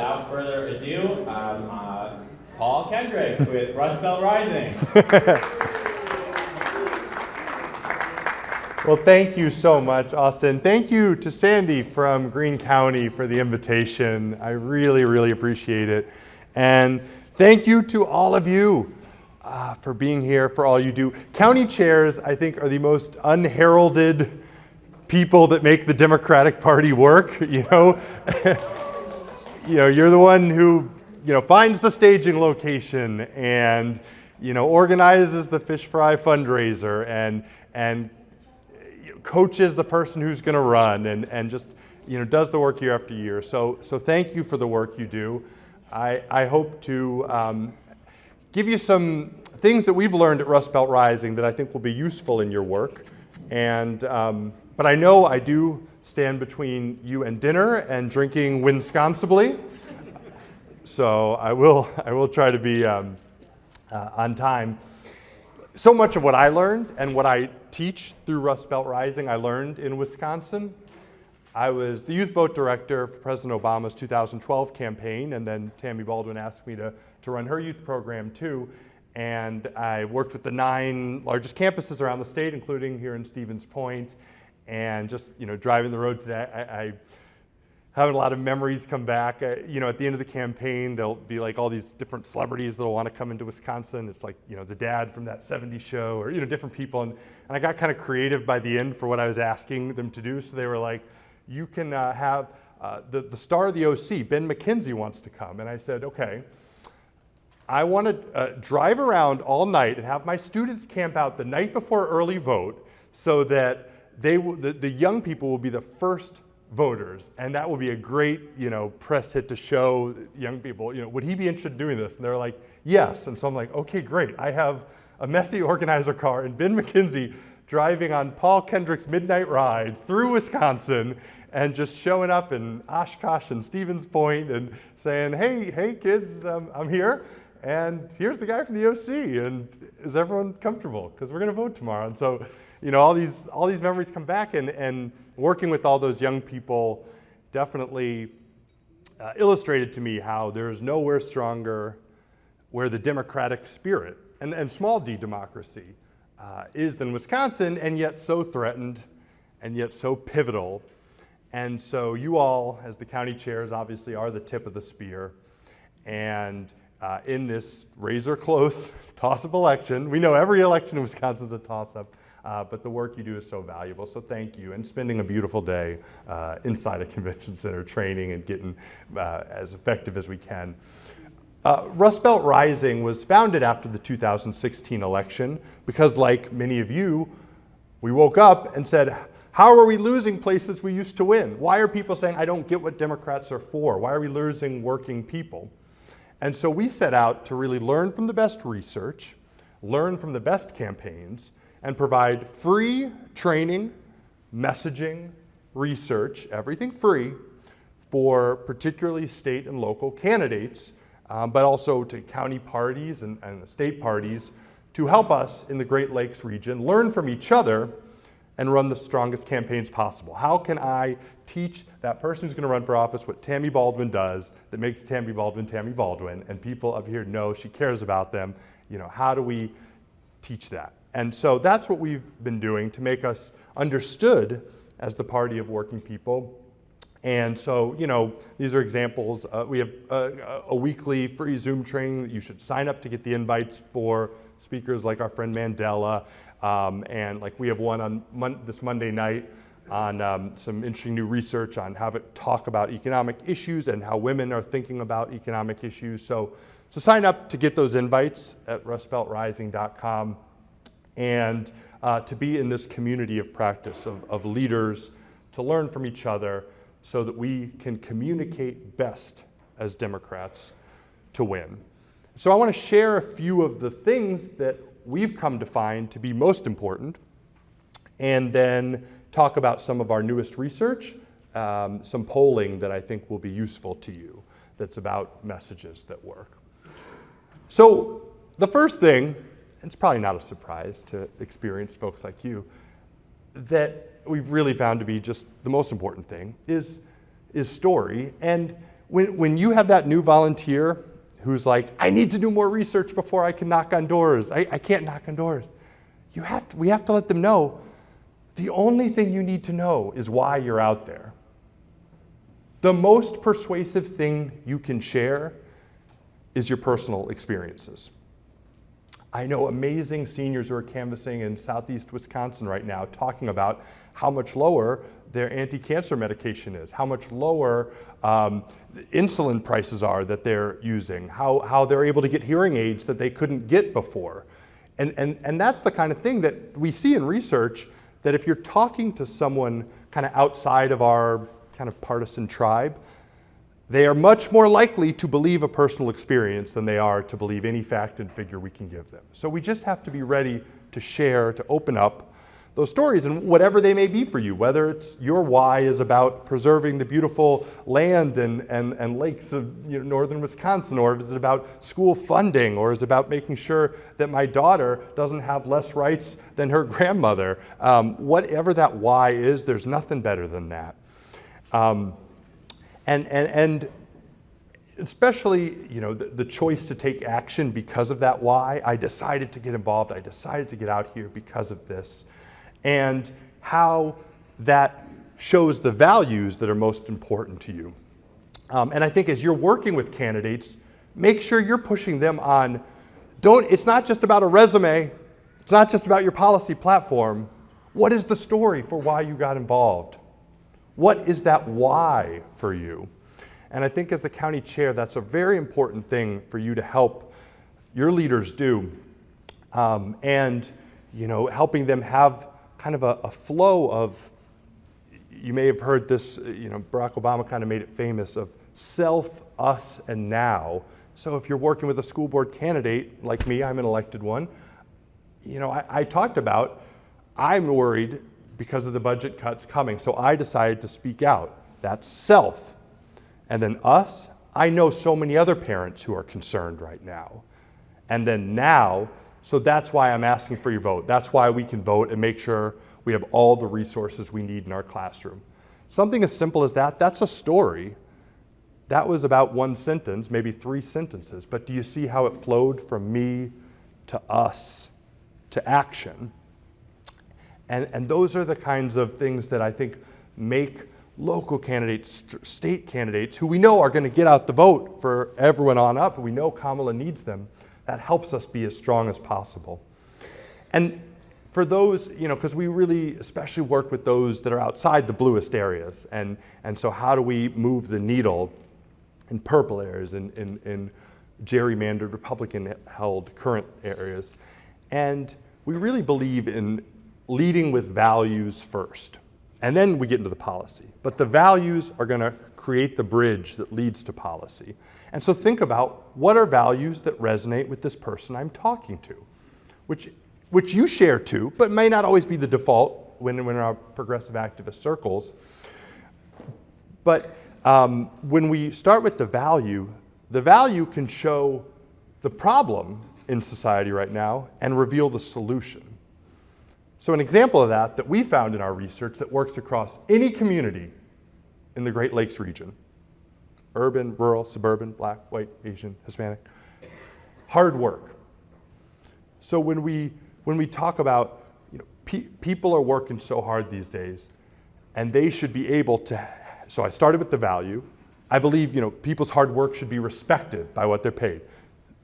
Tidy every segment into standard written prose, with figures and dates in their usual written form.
without further ado, Paul Kendrick with Rust Belt Rising. Well, thank you so much, Austin. Thank you to Sandy from Greene County for the invitation. I really, really appreciate it. And thank you to all of you for being here, for all you do. County chairs, I think, are the most unheralded people that make the Democratic Party work. You're the one who finds the staging location and organizes the fish fry fundraiser and coaches the person who's going to run and just does the work year after year. So thank you for the work you do. I hope to give you some things that we've learned at Rust Belt Rising that I think will be useful in your work. And but I know I do stand between you and dinner and drinking Wisconsibly. So I will try to be on time. So much of what I learned and what I teach through Rust Belt Rising, I learned in Wisconsin. I was the youth vote director for President Obama's 2012 campaign, and then Tammy Baldwin asked me to run her youth program too. And I worked with the 9 largest campuses around the state, including here in Stevens Point. And just driving the road today, I having a lot of memories come back. At the end of the campaign, there'll be like all these different celebrities that'll want to come into Wisconsin. It's like, the dad from that 70s show or, different people. And I got kind of creative by the end for what I was asking them to do. So they were like, you can have the star of the OC, Ben McKenzie, wants to come. And I said, okay, I want to drive around all night and have my students camp out the night before early vote so that the young people will be the first voters, and that will be a great, press hit to show young people, would he be interested in doing this? And they're like, yes. And so I'm like, okay, great. I have a messy organizer car and Ben McKenzie driving on Paul Kendrick's midnight ride through Wisconsin and just showing up in Oshkosh and Stevens Point and saying, hey kids, I'm here. And here's the guy from the OC. And is everyone comfortable? Because we're going to vote tomorrow. And so, all these memories come back, and working with all those young people definitely illustrated to me how there is nowhere stronger where the democratic spirit and small d democracy is than Wisconsin, and yet so threatened and yet so pivotal. And so you all, as the county chairs, obviously are the tip of the spear. And in this razor-close toss-up election, we know every election in Wisconsin is a toss-up, but the work you do is so valuable, so thank you. And spending a beautiful day inside a convention center training and getting as effective as we can. Rust Belt Rising was founded after the 2016 election because, like many of you, we woke up and said, how are we losing places we used to win? Why are people saying, I don't get what Democrats are for? Why are we losing working people? And so we set out to really learn from the best research, learn from the best campaigns, and provide free training, messaging, research, everything free for particularly state and local candidates, but also to county parties and state parties to help us in the Great Lakes region learn from each other and run the strongest campaigns possible. How can I teach that person who's going to run for office what Tammy Baldwin does that makes Tammy Baldwin, and people up here know she cares about them? How do we teach that? And so that's what we've been doing to make us understood as the party of working people. And so, these are examples. We have a weekly free Zoom training that you should sign up to get the invites for speakers like our friend Mandela. And like we have one on this Monday night on some interesting new research on how to talk about economic issues and how women are thinking about economic issues. So sign up to get those invites at rustbeltrising.com. And to be in this community of practice of leaders, to learn from each other so that we can communicate best as Democrats to win. So I want to share a few of the things that we've come to find to be most important, and then talk about some of our newest research, some polling that I think will be useful to you that's about messages that work. So the first thing, it's probably not a surprise to experienced folks like you, that we've really found to be just the most important thing is story. And When you have that new volunteer who's like, I need to do more research before I can knock on doors. I can't knock on doors. We have to let them know the only thing you need to know is why you're out there. The most persuasive thing you can share is your personal experiences. I know amazing seniors who are canvassing in southeast Wisconsin right now talking about how much lower their anti-cancer medication is, how much lower insulin prices are that they're using, how they're able to get hearing aids that they couldn't get before. And that's the kind of thing that we see in research, that if you're talking to someone kind of outside of our kind of partisan tribe, they are much more likely to believe a personal experience than they are to believe any fact and figure we can give them. So we just have to be ready to share, to open up those stories, and whatever they may be for you, whether it's your why is about preserving the beautiful land and lakes of northern Wisconsin, or is it about school funding, or is it about making sure that my daughter doesn't have less rights than her grandmother. Whatever that why is, there's nothing better than that. And especially, the choice to take action because of that why. I decided to get involved. I decided to get out here because of this. And how that shows the values that are most important to you. And I think as you're working with candidates, make sure you're pushing them on, it's not just about a resume. It's not just about your policy platform. What is the story for why you got involved? What is that why for you? And I think as the county chair, that's a very important thing for you to help your leaders do. And helping them have kind of a flow of, you may have heard this, Barack Obama kind of made it famous, of self, us, and now. So if you're working with a school board candidate, like me, I'm an elected one, I talked about, I'm worried because of the budget cuts coming, so I decided to speak out. That's self. And then us, I know so many other parents who are concerned right now. And then now, so that's why I'm asking for your vote. That's why we can vote and make sure we have all the resources we need in our classroom. Something as simple as that, that's a story. That was about one sentence, maybe 3 sentences, but do you see how it flowed from me to us to action? And those are the kinds of things that I think make local candidates, state candidates, who we know are going to get out the vote for everyone on up, we know Kamala needs them. That helps us be as strong as possible. And for those, because we really especially work with those that are outside the bluest areas, and so how do we move the needle in purple areas, in gerrymandered Republican-held current areas? And we really believe in leading with values first, and then we get into the policy. But the values are going to create the bridge that leads to policy. And so think about, what are values that resonate with this person I'm talking to, which you share too, but may not always be the default when in our progressive activist circles. But when we start with the value can show the problem in society right now and reveal the solution. So an example of that we found in our research that works across any community in the Great Lakes region, urban, rural, suburban, Black, white, Asian, Hispanic, hard work. So when we talk about, people are working so hard these days, and they should be able to, so I started with the value. I believe, people's hard work should be respected by what they're paid.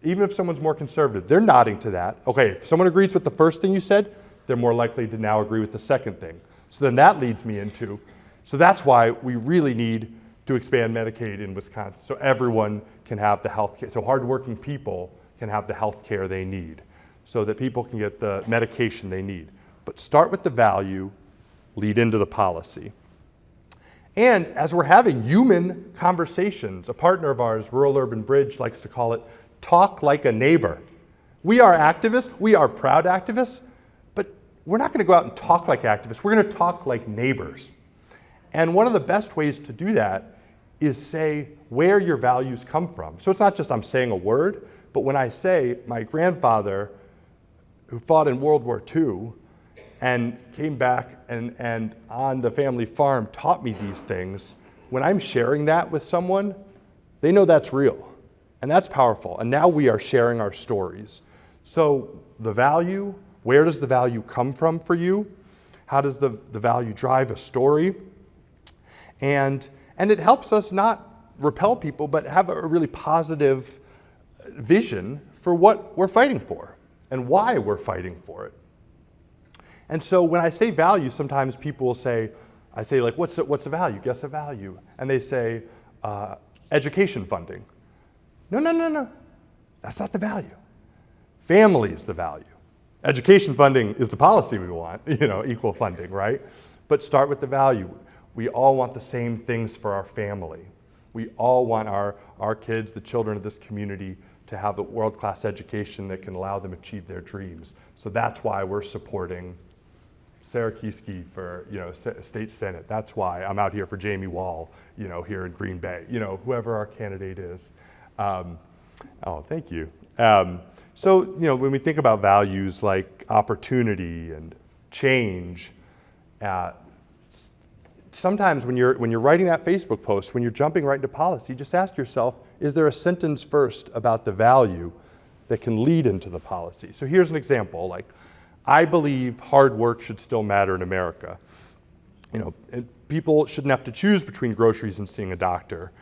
Even if someone's more conservative, they're nodding to that. Okay, if someone agrees with the first thing you said, they're more likely to now agree with the second thing. So then that leads me into, so that's why we really need to expand Medicaid in Wisconsin, so everyone can have the health care, so hardworking people can have the health care they need, so that people can get the medication they need. But start with the value, lead into the policy. And as we're having human conversations, a partner of ours, Rural Urban Bridge, likes to call it, talk like a neighbor. We are activists, we are proud activists, but we're not going to go out and talk like activists, we're going to talk like neighbors. And one of the best ways to do that is say where your values come from. So it's not just I'm saying a word, but when I say my grandfather, who fought in World War II and came back and on the family farm taught me these things, when I'm sharing that with someone, They know that's real, and that's powerful. And now we are sharing our stories. So the value, where does the value come from for you? How does the value drive a story? And it helps us not repel people, but have a really positive vision for what we're fighting for and why we're fighting for it. And so when I say value, sometimes people will say, I say like, what's a value? Guess a value. And they say, education funding. No. That's not the value. Family is the value. Education funding is the policy we want, equal funding, right? But start with the value. We all want the same things for our family. We all want our kids, the children of this community, to have a world-class education that can allow them to achieve their dreams. So that's why we're supporting Sarah Kieske for state senate. That's why I'm out here for Jamie Wall, here in Green Bay. Whoever our candidate is. Thank you. So when we think about values like opportunity and change, sometimes when you're writing that Facebook post, when you're jumping right into policy, just ask yourself, is there a sentence first about the value that can lead into the policy? So here's an example, like, I believe hard work should still matter in America. And people shouldn't have to choose between groceries and seeing a doctor.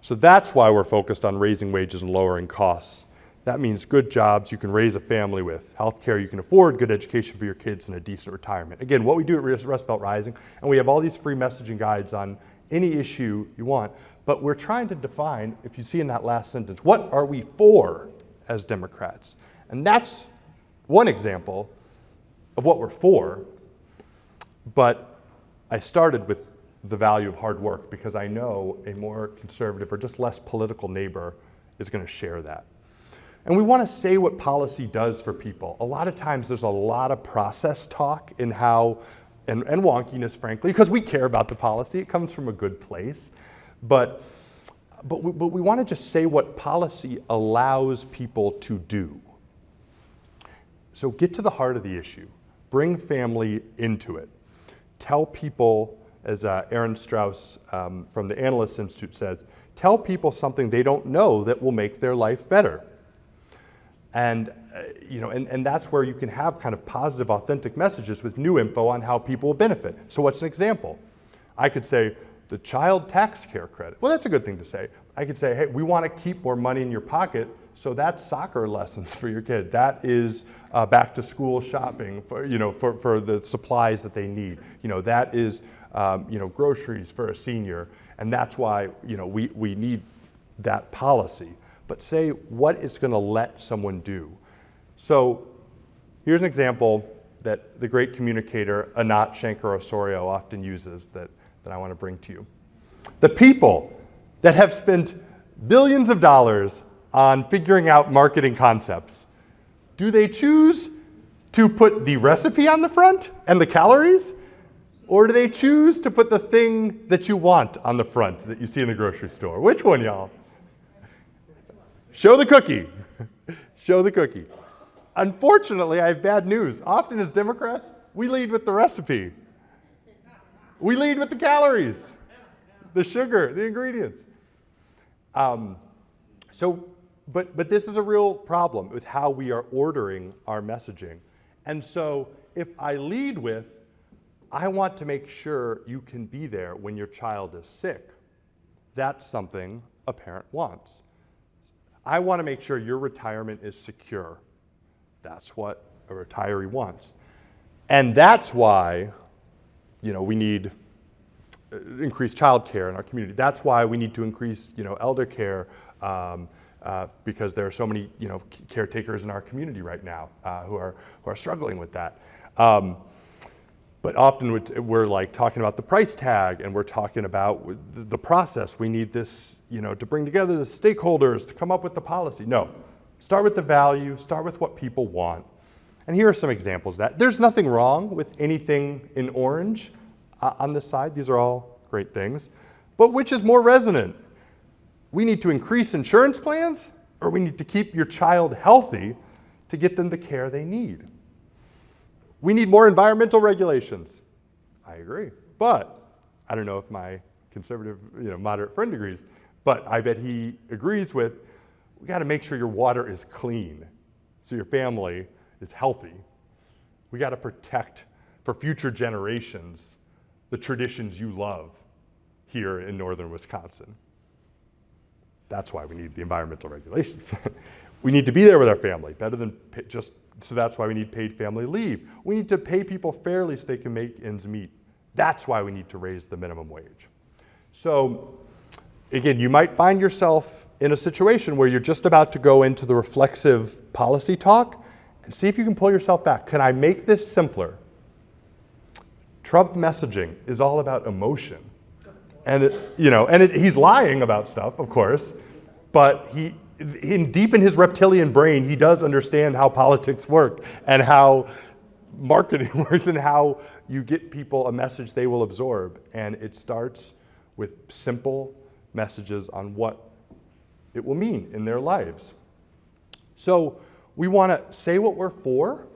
So that's why we're focused on raising wages and lowering costs. That means good jobs you can raise a family with, healthcare you can afford, good education for your kids, and a decent retirement. Again, what we do at Rust Belt Rising, and we have all these free messaging guides on any issue you want, but we're trying to define, if you see in that last sentence, what are we for as Democrats? And that's one example of what we're for, but I started with the value of hard work because I know a more conservative or just less political neighbor is going to share that. And we want to say what policy does for people. A lot of times there's a lot of process talk in how, and wonkiness, frankly, because we care about the policy. It comes from a good place. But we want to just say what policy allows people to do. So get to the heart of the issue. Bring family into it. Tell people, as Aaron Strauss from the Analyst Institute says, tell people something they don't know that will make their life better. And that's where you can have kind of positive, authentic messages with new info on how people will benefit. So what's an example? I could say, the child tax care credit. Well, that's a good thing to say. I could say, hey, we want to keep more money in your pocket, so that's soccer lessons for your kid. That is back to school shopping for the supplies that they need. That is groceries for a senior, and that's why we need that policy. But say what it's going to let someone do. So here's an example that the great communicator Anat Shankar-Osorio often uses that I want to bring to you. The people that have spent billions of dollars on figuring out marketing concepts, do they choose to put the recipe on the front and the calories? Or do they choose to put the thing that you want on the front that you see in the grocery store? Which one, y'all? Show the cookie. Show the cookie. Unfortunately, I have bad news. Often as Democrats, we lead with the recipe. We lead with the calories, the sugar, the ingredients. But this is a real problem with how we are ordering our messaging. And so if I lead with, I want to make sure you can be there when your child is sick, that's something a parent wants. I want to make sure your retirement is secure. That's what a retiree wants. And that's why, we need increased child care in our community. That's why we need to increase, elder care because there are so many, caretakers in our community right now who are struggling with that. But often we're like talking about the price tag, and we're talking about the process. We need this, to bring together the stakeholders to come up with the policy. No, start with the value, start with what people want. And here are some examples of that. There's nothing wrong with anything in orange on this side. These are all great things. But which is more resonant? We need to increase insurance plans, or we need to keep your child healthy to get them the care they need? We need more environmental regulations. I agree. But I don't know if my conservative, moderate friend agrees. But I bet he agrees with, we got to make sure your water is clean so your family is healthy. We got to protect for future generations the traditions you love here in northern Wisconsin. That's why we need the environmental regulations. We need to be there with our family, better than so that's why we need paid family leave. We need to pay people fairly so they can make ends meet. That's why we need to raise the minimum wage. So again, you might find yourself in a situation where you're just about to go into the reflexive policy talk and see if you can pull yourself back. Can I make this simpler? Trump messaging is all about emotion. And he's lying about stuff, of course, but deep in his reptilian brain, he does understand how politics work and how marketing works and how you get people a message they will absorb. And it starts with simple messages on what it will mean in their lives. So we want to say what we're for.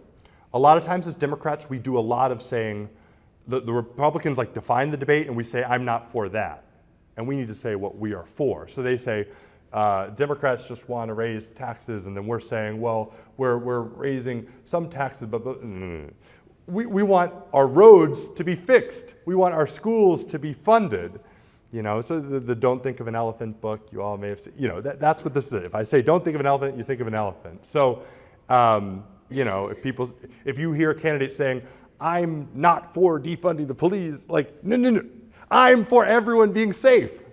A lot of times as Democrats, we do a lot of saying, the Republicans like define the debate and we say, I'm not for that. And we need to say what we are for. So they say, Democrats just want to raise taxes, and then we're saying, well, we're raising some taxes, but we want our roads to be fixed. We want our schools to be funded. So the Don't Think of an Elephant book, you all may have seen, that's what this is. If I say don't think of an elephant, you think of an elephant. So, if you hear a candidate saying, I'm not for defunding the police, like, no, I'm for everyone being safe.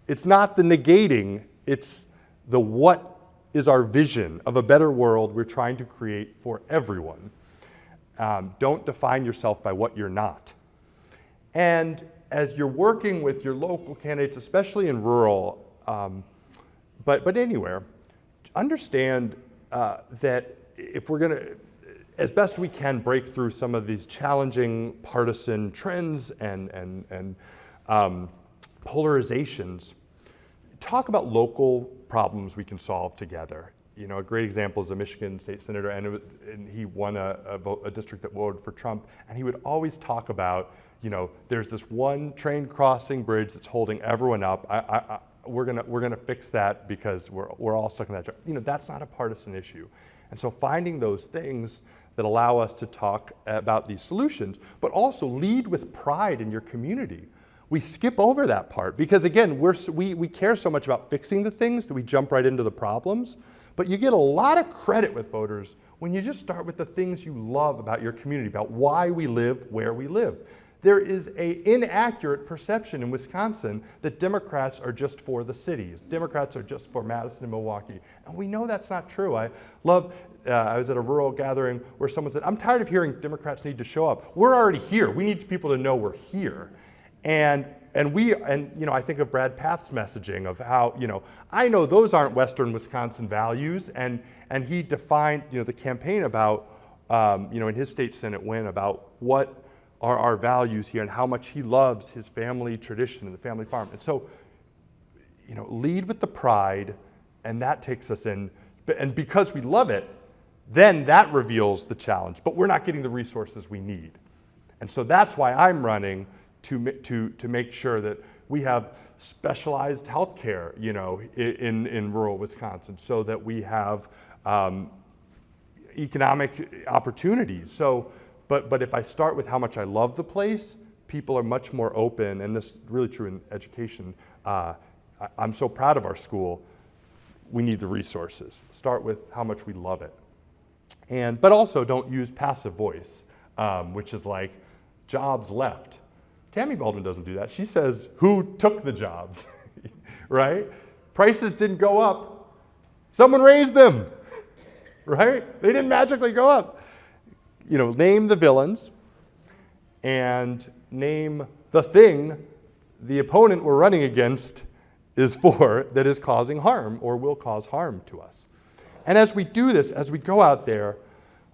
It's not the negating, it's the what is our vision of a better world we're trying to create for everyone. Don't define yourself by what you're not. And as you're working with your local candidates, especially in rural, but anywhere, understand that if we're going to, as best we can, break through some of these challenging partisan trends and polarizations, talk about local problems we can solve together. A great example is a Michigan state senator, and he won a district that voted for Trump, and he would always talk about, there's this one train crossing bridge that's holding everyone up. We're gonna fix that because we're all stuck in that. That's not a partisan issue. And so finding those things that allow us to talk about these solutions, but also lead with pride in your community. We skip over that part because, again, we care so much about fixing the things that we jump right into the problems. But you get a lot of credit with voters when you just start with the things you love about your community, about why we live where we live. There is an inaccurate perception in Wisconsin that Democrats are just for the cities. Democrats are just for Madison and Milwaukee. And we know that's not true. I was at a rural gathering where someone said, I'm tired of hearing Democrats need to show up. We're already here. We need people to know we're here. And I think of Brad Path's messaging of how, I know those aren't Western Wisconsin values. And he defined, the campaign about, in his state Senate win about what are our values here and how much he loves his family tradition and the family farm. And so, lead with the pride, and that takes us in. And because we love it, then that reveals the challenge. But we're not getting the resources we need. And so that's why I'm running to make sure that we have specialized health care, in rural Wisconsin, so that we have economic opportunities. So, but if I start with how much I love the place, people are much more open, and this is really true in education. I'm so proud of our school. We need the resources. Start with how much we love it. But also don't use passive voice, which is like jobs left. Tammy Baldwin doesn't do that. She says, who took the jobs, right? Prices didn't go up. Someone raised them, right? They didn't magically go up. Name the villains and name the thing the opponent we're running against is for that is causing harm or will cause harm to us. And as we do this, as we go out there,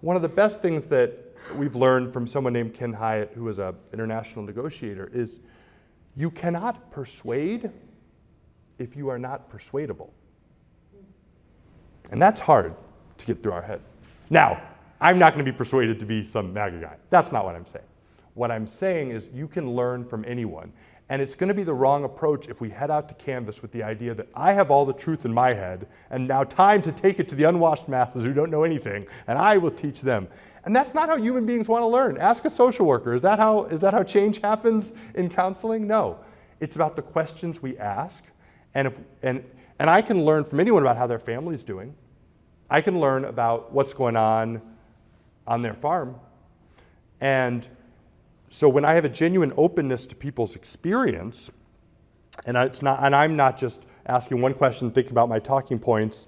one of the best things that we've learned from someone named Ken Hyatt, who is an international negotiator, is you cannot persuade if you are not persuadable. And that's hard to get through our head. Now, I'm not going to be persuaded to be some MAGA guy. That's not what I'm saying. What I'm saying is you can learn from anyone. And it's going to be the wrong approach if we head out to Canvas with the idea that I have all the truth in my head, and now time to take it to the unwashed masses who don't know anything, and I will teach them. And that's not how human beings want to learn. Ask a social worker. Is that how change happens in counseling? No. It's about the questions we ask. And I can learn from anyone about how their family's doing. I can learn about what's going on their farm. And so when I have a genuine openness to people's experience, and I'm not just asking one question, thinking about my talking points,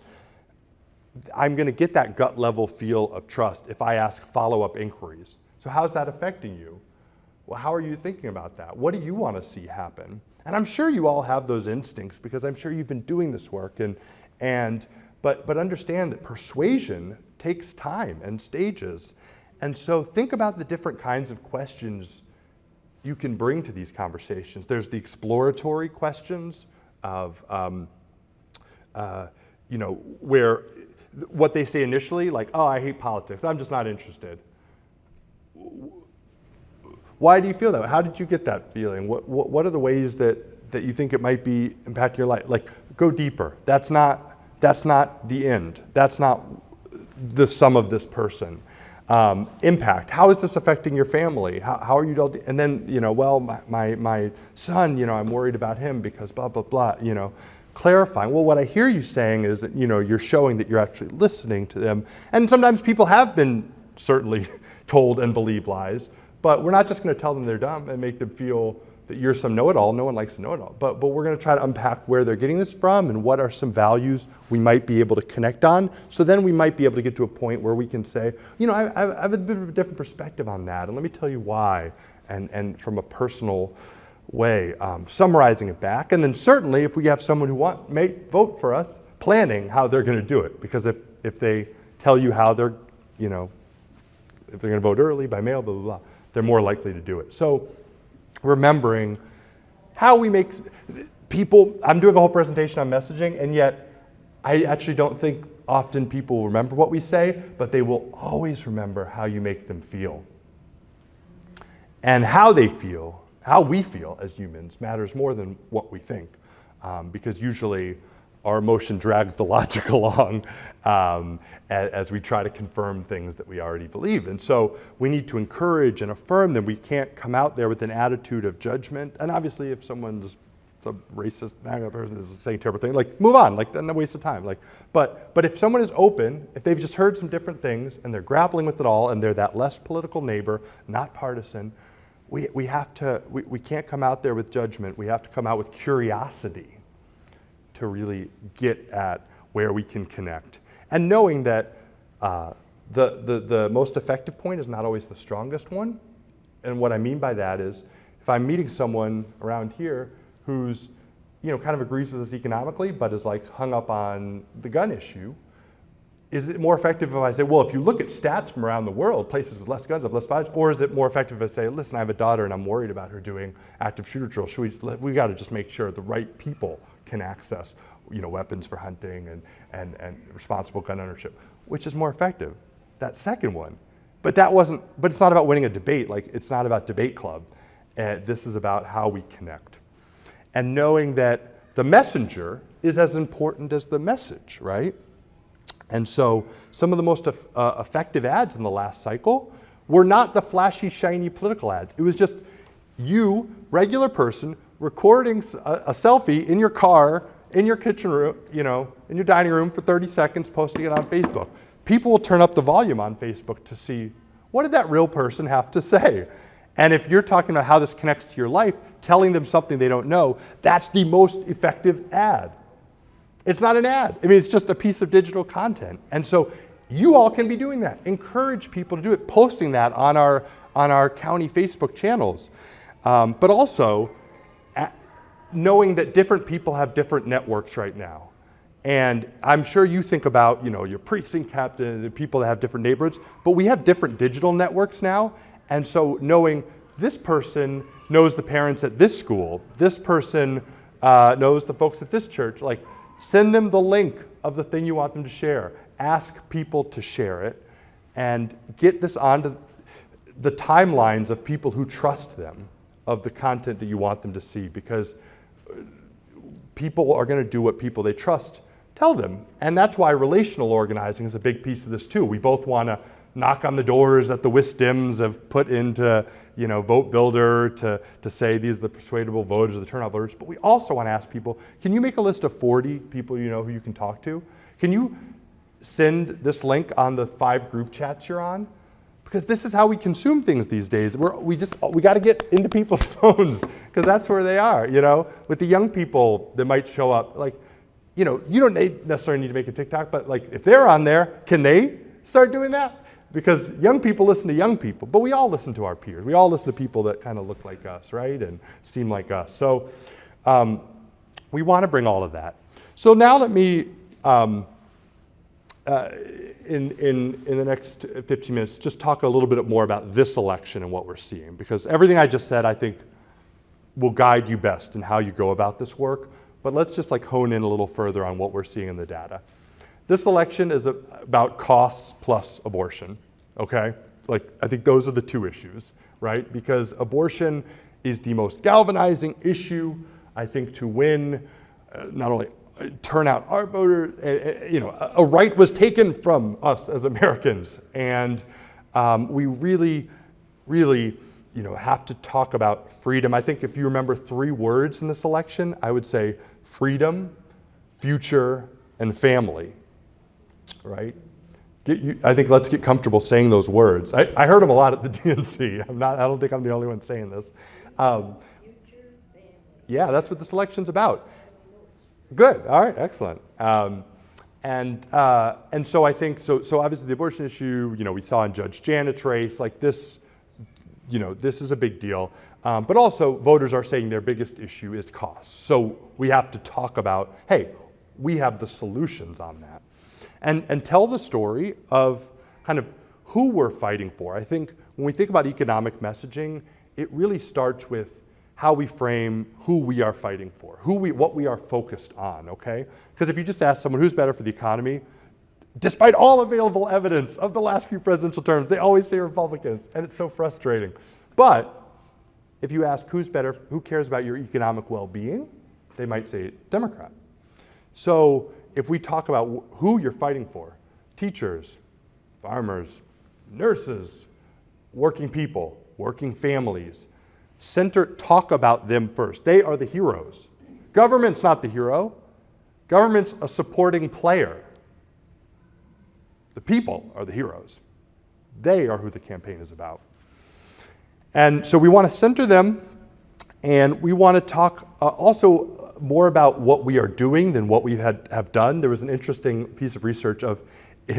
I'm going to get that gut level feel of trust if I ask follow-up inquiries. So how's that affecting you? Well, how are you thinking about that? What do you want to see happen? And I'm sure you all have those instincts because I'm sure you've been doing this work. But understand that persuasion takes time and stages. And so think about the different kinds of questions you can bring to these conversations. There's the exploratory questions of, where what they say initially, like, oh, I hate politics, I'm just not interested. Why do you feel that way? How did you get that feeling? What are the ways that you think it might be impacting your life? Like, go deeper. That's not the end. That's not the sum of this person. Impact. How is this affecting your family? How are you? And then, well, my son, I'm worried about him because blah, blah, blah, clarifying. Well, what I hear you saying is that, you're showing that you're actually listening to them. And sometimes people have been certainly told and believe lies, but we're not just going to tell them they're dumb and make them feel that you're some know-it-all. No one likes to know-it-all. But we're going to try to unpack where they're getting this from and what are some values we might be able to connect on. So then we might be able to get to a point where we can say, I have a bit of a different perspective on that, and let me tell you why, and from a personal way, summarizing it back. And then certainly if we have someone who may vote for us, planning how they're going to do it. Because if they tell you how they're, if they're going to vote early, by mail, blah, blah, blah, they're more likely to do it. So remembering how we make people, I'm doing a whole presentation on messaging, and yet I actually don't think often people remember what we say, but they will always remember how you make them feel. And how they feel, how we feel as humans matters more than what we think, because usually our emotion drags the logic along as we try to confirm things that we already believe. And so we need to encourage and affirm them. We can't come out there with an attitude of judgment. And obviously if someone's a racist person is saying terrible things, like move on, like then a waste of time. But if someone is open, if they've just heard some different things and they're grappling with it all and they're that less political neighbor, not partisan, we can't come out there with judgment. We have to come out with curiosity to really get at where we can connect. And knowing that the most effective point is not always the strongest one. And what I mean by that is, if I'm meeting someone around here who's, kind of agrees with us economically, but is like hung up on the gun issue, is it more effective if I say, well, if you look at stats from around the world, places with less guns have less violence, or is it more effective if I say, listen, I have a daughter and I'm worried about her doing active shooter drills. We got to just make sure the right people can access, weapons for hunting and responsible gun ownership, which is more effective? That second one. But it's not about winning a debate. Like, it's not about debate club. This is about how we connect. And knowing that the messenger is as important as the message, right? And so some of the most effective ads in the last cycle were not the flashy, shiny political ads. It was just you, regular person, recording a selfie in your car, in your kitchen room, in your dining room for 30 seconds, posting it on Facebook. People will turn up the volume on Facebook to see, what did that real person have to say? And if you're talking about how this connects to your life, telling them something they don't know, that's the most effective ad. It's not an ad. It's just a piece of digital content. And so you all can be doing that. Encourage people to do it, posting that on our county Facebook channels. But also, knowing that different people have different networks right now. And I'm sure you think about, your precinct captain, the people that have different neighborhoods, but we have different digital networks now. And so knowing this person knows the parents at this school, this person knows the folks at this church, like send them the link of the thing you want them to share. Ask people to share it and get this onto the timelines of people who trust them, of the content that you want them to see, because people are going to do what people they trust tell them. And that's why relational organizing is a big piece of this too. We both want to knock on the doors that the WISDMs have put into, Vote Builder to say these are the persuadable voters or the turnout voters. But we also want to ask people, can you make a list of 40 people you know who you can talk to? Can you send this link on the 5 group chats you're on? Because this is how we consume things these days. We got to get into people's phones because that's where they are. With the young people that might show up, you don't necessarily need to make a TikTok, but if they're on there, can they start doing that? Because young people listen to young people, but we all listen to our peers. We all listen to people that kind of look like us, right, and seem like us. So we want to bring all of that. So now let me, in the next 15 minutes, just talk a little bit more about this election and what we're seeing, because everything I just said, I think, will guide you best in how you go about this work. But let's just hone in a little further on what we're seeing in the data. This election is about costs plus abortion, okay? I think those are the 2 issues, right? Because abortion is the most galvanizing issue, I think, to win, not only turn out our voters, a right was taken from us as Americans. And we really, really, have to talk about freedom. I think if you remember 3 words in this election, I would say freedom, future, and family. Right? I think let's get comfortable saying those words. I heard them a lot at the DNC. I don't think I'm the only one saying this. Yeah, that's what this election's about. Good. All right. Excellent. And so I think so obviously the abortion issue. We saw in Judge Janet's race. This. This is a big deal. But also voters are saying their biggest issue is cost. So we have to talk about, hey, we have the solutions on that. And tell the story of kind of who we're fighting for. I think when we think about economic messaging, it really starts with how we frame who we are fighting for, what we are focused on, okay? Because if you just ask someone who's better for the economy, despite all available evidence of the last few presidential terms, they always say Republicans, and it's so frustrating. But if you ask who's better, who cares about your economic well-being, they might say Democrat. So if we talk about who you're fighting for, teachers, farmers, nurses, working people, working families, talk about them first. They are the heroes. Government's not the hero. Government's a supporting player. The people are the heroes. They are who the campaign is about. And so we want to center them, and we want to talk also more about what we are doing than what we have done. There was an interesting piece of research of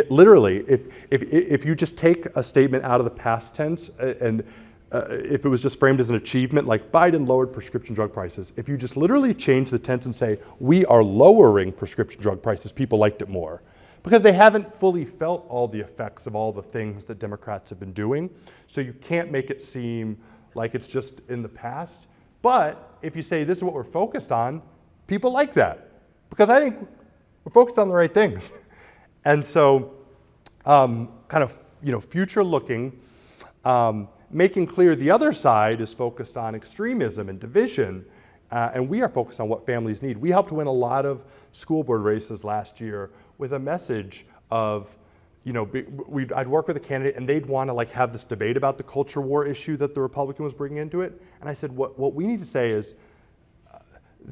literally, if you just take a statement out of the past tense and if it was just framed as an achievement, like Biden lowered prescription drug prices, if you just literally change the tense and say, we are lowering prescription drug prices, people liked it more. Because they haven't fully felt all the effects of all the things that Democrats have been doing. So you can't make it seem like it's just in the past. But if you say this is what we're focused on, people like that. Because I think we're focused on the right things. And so kind of future looking, making clear the other side is focused on extremism and division. And we are focused on what families need. We helped win a lot of school board races last year with a message of, I'd work with a candidate and they'd want to have this debate about the culture war issue that the Republican was bringing into it. And I said, what we need to say is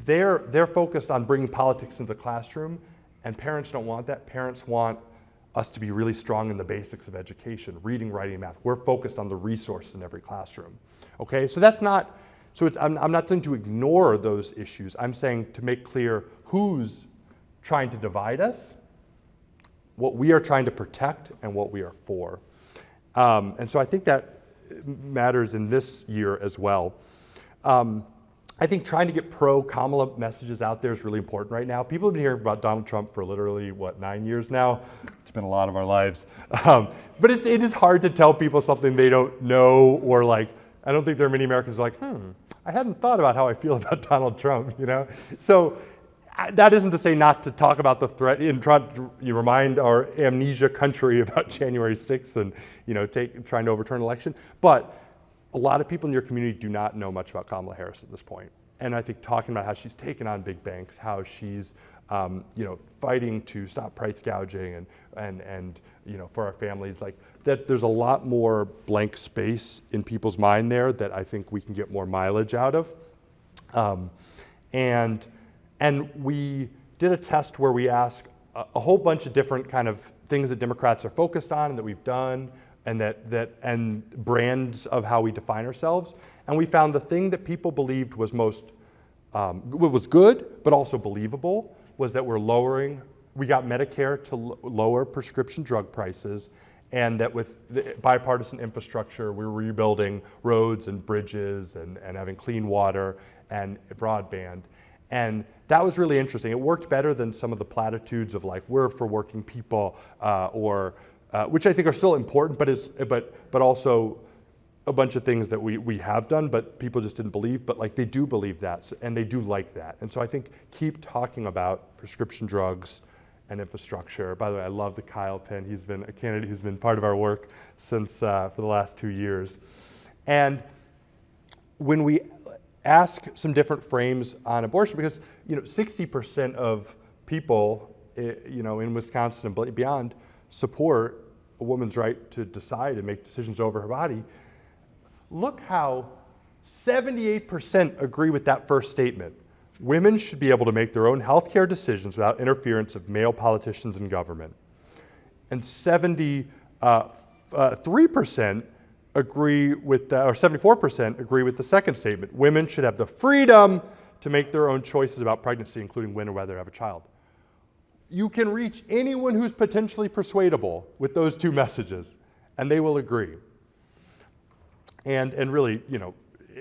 they're focused on bringing politics into the classroom, and parents don't want that. Parents want us to be really strong in the basics of education, reading, writing, and math. We're focused on the resources in every classroom. Okay, so that's not, I'm not saying to ignore those issues. I'm saying to make clear who's trying to divide us, what we are trying to protect, and what we are for. And so I think that matters in this year as well. I think trying to get pro-Kamala messages out there is really important right now. People have been hearing about Donald Trump for literally, 9 years now? It's been a lot of our lives. But it is hard to tell people something they don't know, or I don't think there are many Americans who are I hadn't thought about how I feel about Donald Trump, So that isn't to say not to talk about the threat and try to remind our amnesia country about January 6th and trying to overturn an election. But a lot of people in your community do not know much about Kamala Harris at this point. And I think talking about how she's taken on big banks, how she's fighting to stop price gouging and for our families, like that, there's a lot more blank space in people's mind there that I think we can get more mileage out of. And we did a test where we asked a whole bunch of different kind of things that Democrats are focused on and that we've done, and and brands of how we define ourselves. And we found the thing that people believed was most was good, but also believable, was that we got Medicare to lower prescription drug prices, and that with the bipartisan infrastructure, we're rebuilding roads and bridges and having clean water and broadband. And that was really interesting. It worked better than some of the platitudes of like, we're for working people, which I think are still important, but also a bunch of things that we have done, but people just didn't believe, but like they do believe that, and they do like that. And so I think keep talking about prescription drugs and infrastructure. By the way, I love the Kyle pen. He's been a candidate who's been part of our work since for the last 2 years. And when we ask some different frames on abortion, because 60% of people in Wisconsin and beyond support a woman's right to decide and make decisions over her body. Look how 78% agree with that first statement. Women should be able to make their own healthcare decisions without interference of male politicians and government. And 73% agree with that, or 74% agree with the second statement. Women should have the freedom to make their own choices about pregnancy, including when or whether to have a child. You can reach anyone who's potentially persuadable with those two messages, and they will agree. And really,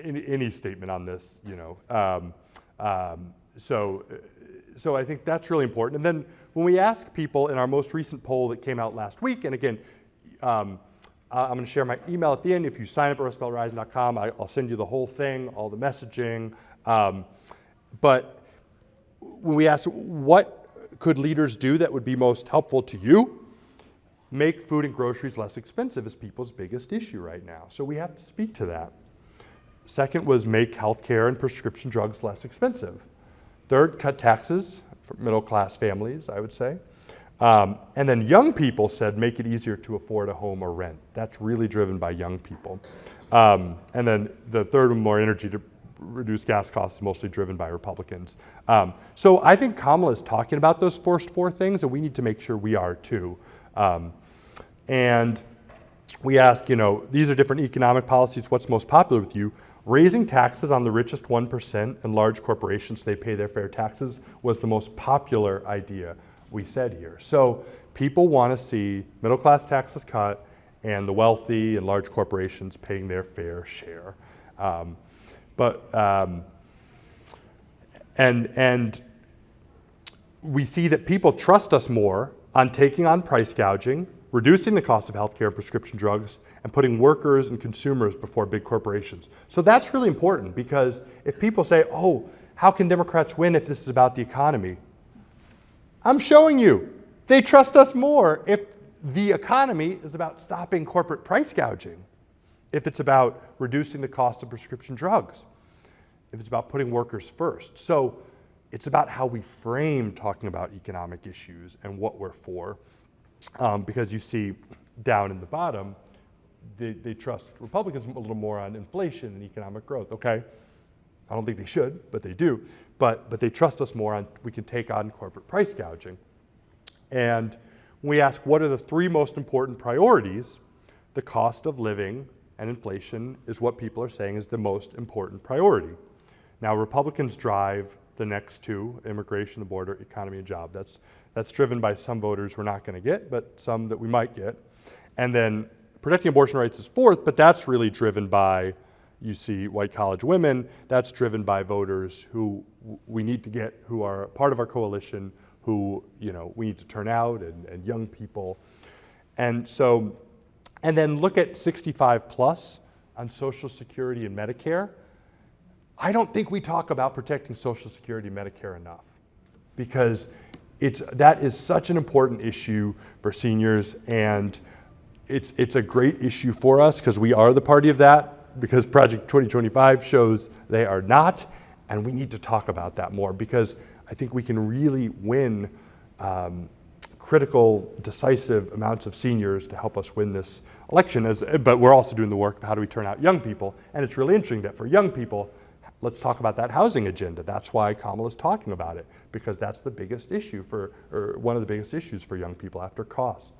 any statement on this, so I think that's really important. And then when we ask people in our most recent poll that came out last week, and again, I'm going to share my email at the end. If you sign up at rustbeltrising.com, I'll send you the whole thing, all the messaging. But when we ask what could leaders do that would be most helpful to you, make food and groceries less expensive is people's biggest issue right now. So we have to speak to that. Second was make healthcare and prescription drugs less expensive. Third, cut taxes for middle-class families, I would say. And then young people said make it easier to afford a home or rent. That's really driven by young people. And then the third one, more energy to reduce gas costs, is mostly driven by Republicans. So I think Kamala is talking about those first four things, and we need to make sure we are too. And we asked, these are different economic policies, what's most popular with you? Raising taxes on the richest 1% and large corporations, so they pay their fair taxes, was the most popular idea we said here. So people want to see middle class taxes cut and the wealthy and large corporations paying their fair share. And we see that people trust us more on taking on price gouging, reducing the cost of healthcare and prescription drugs, and putting workers and consumers before big corporations. So that's really important, because if people say, oh, how can Democrats win if this is about the economy? I'm showing you, they trust us more if the economy is about stopping corporate price gouging, if it's about reducing the cost of prescription drugs, if it's about putting workers first. So it's about how we frame talking about economic issues and what we're for, because you see down in the bottom, they trust Republicans a little more on inflation and economic growth. Okay, I don't think they should, but they do. But they trust us more on we can take on corporate price gouging. And when we ask what are the three most important priorities, the cost of living and inflation is what people are saying is the most important priority. Now, Republicans drive the next two, immigration, the border, economy, and job. That's driven by some voters we're not going to get, but some that we might get. And then protecting abortion rights is fourth, but that's really driven by, you see, white college women. That's driven by voters who we need to get, who are part of our coalition, who we need to turn out, and young people. And so, and then look at 65 plus on Social Security and Medicare. I don't think we talk about protecting Social Security and Medicare enough, because that is such an important issue for seniors, and it's a great issue for us because we are the party of that, because Project 2025 shows they are not, and we need to talk about that more because I think we can really win critical, decisive amounts of seniors to help us win this election. But we're also doing the work of how do we turn out young people, and it's really interesting that for young people, let's talk about that housing agenda. That's why Kamala's talking about it, because that's the biggest issue or one of the biggest issues for young people after cost.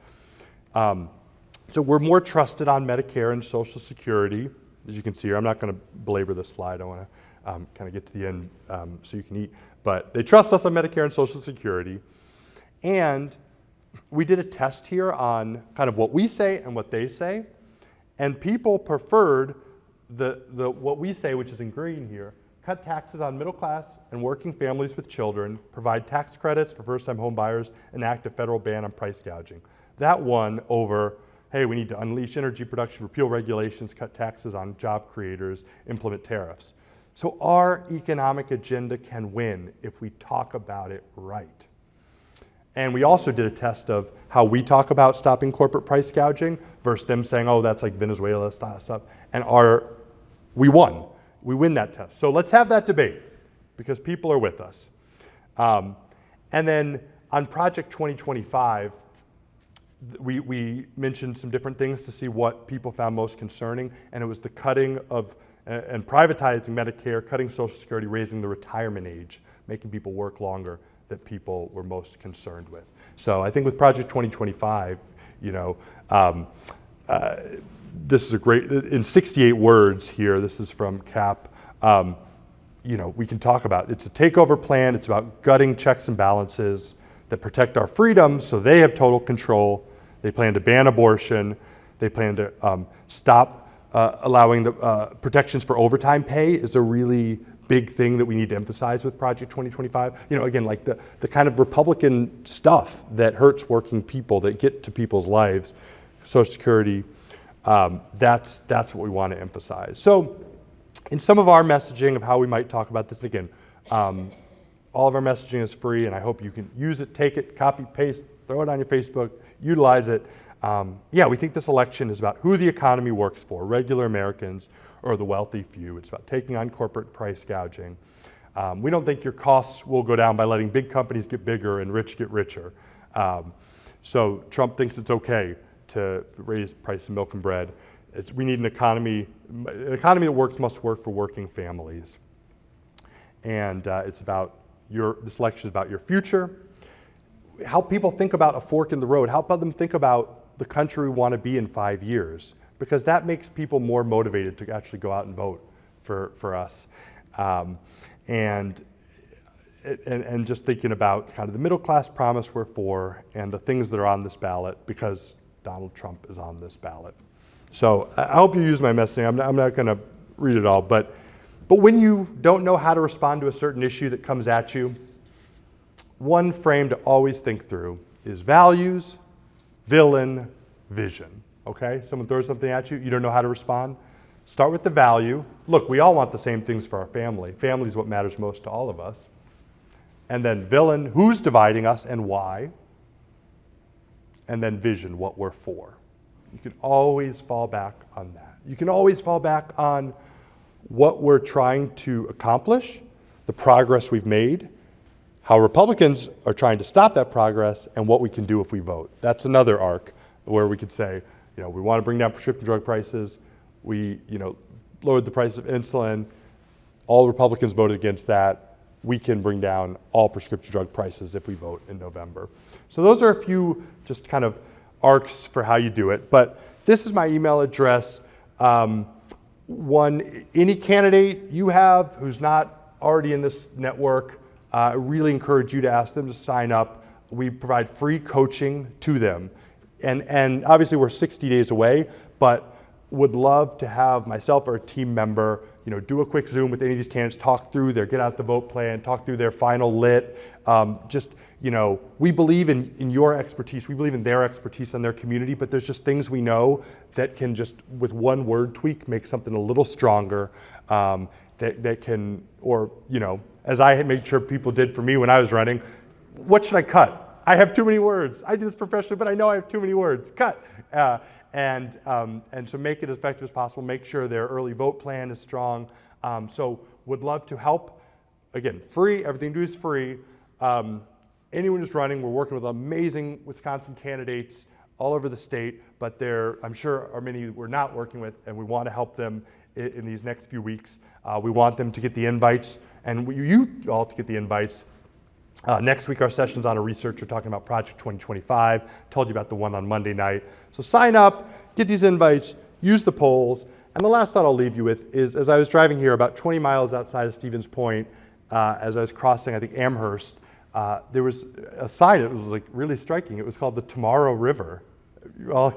So we're more trusted on Medicare and Social Security. As you can see here, I'm not going to belabor this slide. I want to kind of get to the end so you can eat. But they trust us on Medicare and Social Security. And we did a test here on kind of what we say and what they say. And people preferred the what we say, which is in green here: cut taxes on middle class and working families with children, provide tax credits for first-time home buyers, enact a federal ban on price gouging. That won over, hey, we need to unleash energy production, repeal regulations, cut taxes on job creators, implement tariffs. So our economic agenda can win if we talk about it right. And we also did a test of how we talk about stopping corporate price gouging versus them saying, oh, that's like Venezuela style stuff. And we won. We win that test. So let's have that debate because people are with us. And then on Project 2025, we mentioned some different things to see what people found most concerning, and it was the cutting of and privatizing Medicare, cutting Social Security, raising the retirement age, making people work longer, that people were most concerned with. So I think with Project 2025, this is a great, in 68 words here, this is from CAP, we can talk about, it's a takeover plan, it's about gutting checks and balances that protect our freedoms so they have total control. They plan to ban abortion. They plan to stop allowing the protections for overtime pay is a really big thing that we need to emphasize with Project 2025. Again, like the kind of Republican stuff that hurts working people, that get to people's lives, Social Security, that's what we want to emphasize. So in some of our messaging of how we might talk about this, and again, all of our messaging is free, and I hope you can use it, take it, copy, paste, throw it on your Facebook, utilize it. We think this election is about who the economy works for, regular Americans or the wealthy few. It's about taking on corporate price gouging. We don't think your costs will go down by letting big companies get bigger and rich get richer. So Trump thinks it's okay to raise price of milk and bread. We need an economy that works must work for working families. And it's about this election is about your future. Help people think about a fork in the road. Help them think about the country we want to be in 5 years, because that makes people more motivated to actually go out and vote for us. And just thinking about kind of the middle class promise we're for and the things that are on this ballot because Donald Trump is on this ballot. So I hope you use my messaging. I'm not going to read it all, but when you don't know how to respond to a certain issue that comes at you, one frame to always think through is values, villain, vision. Okay? Someone throws something at you, you don't know how to respond. Start with the value. Look, we all want the same things for our family. Family is what matters most to all of us. And then villain, who's dividing us and why? And then vision, what we're for. You can always fall back on that. You can always fall back on what we're trying to accomplish, the progress we've made, how Republicans are trying to stop that progress, and what we can do if we vote. That's another arc where we could say, we want to bring down prescription drug prices. We, lowered the price of insulin. All Republicans voted against that. We can bring down all prescription drug prices if we vote in November. So those are a few just kind of arcs for how you do it. But this is my email address. Any candidate you have who's not already in this network, I really encourage you to ask them to sign up. We provide free coaching to them. And obviously we're 60 days away, but would love to have myself or a team member, do a quick Zoom with any of these candidates, talk through their get out the vote plan, talk through their final lit. We believe in your expertise. We believe in their expertise and their community, but there's just things we know that can just, with one word tweak, make something a little stronger that can, as I had made sure people did for me when I was running, what should I cut? I have too many words. I do this professionally, but I know I have too many words. Cut. And so make it as effective as possible. Make sure their early vote plan is strong. So would love to help. Again, free. Everything to do is free. Anyone who's running, we're working with amazing Wisconsin candidates all over the state, but there, I'm sure, are many we're not working with, and we want to help them in these next few weeks. We want them to get the invites, and you all to get the invites. Next week, our session's on a researcher talking about Project 2025. Told you about the one on Monday night. So sign up, get these invites, use the polls. And the last thought I'll leave you with is, as I was driving here about 20 miles outside of Stevens Point, as I was crossing, I think, Amherst, there was a sign that was like really striking. It was called the Tomorrow River. I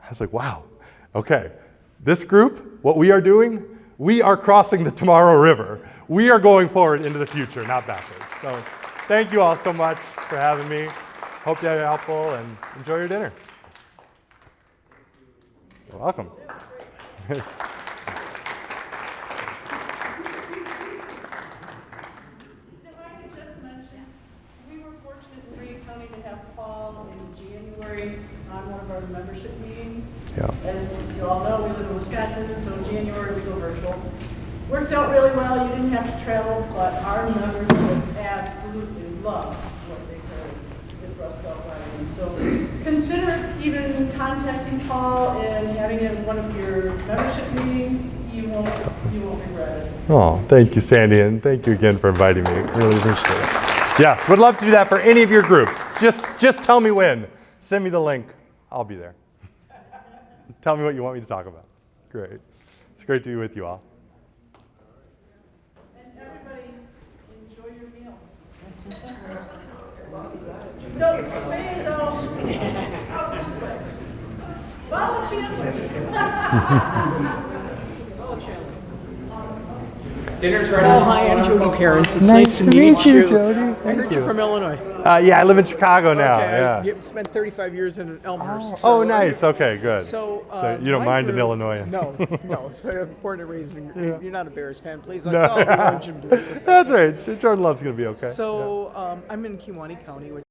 was like, wow, okay. This group, what we are doing, we are crossing the Tomorrow River. We are going forward into the future, not backwards. So thank you all so much for having me. Hope that was helpful, and enjoy your dinner. You're welcome. If I could just mention, we were fortunate in Green County to have Paul in January on one of our membership meetings. Yeah. As you all know, we live in Wisconsin, so in January we go virtual. Worked out really well. You didn't have to travel, but our members would absolutely love what they heard with Rust Belt Rising. So consider even contacting Paul and having him at one of your membership meetings. You won't regret it. Oh, thank you, Sandy, and thank you again for inviting me. Really appreciate it. Yes, would love to do that for any of your groups. Just tell me when. Send me the link. I'll be there. Tell me what you want me to talk about. Great. It's great to be with you all. And everybody, enjoy your meal. No, buffet is out this way. Follow Chandler. Dinner's ready. Oh, hi, I'm Jody Cairns. It's nice to meet you. Jody. I Thank heard you. you're from Illinois. Yeah, I live in Chicago now. Okay, Yeah. I spent 35 years in Elmhurst. Oh, nice. Okay, good. So you don't my mind in group- Illinois? No. It's born and raised in. You're not a Bears fan, please. I No. saw the orange and blue. That's right. Jordan Love's going to be okay. So I'm in Kewaunee County, which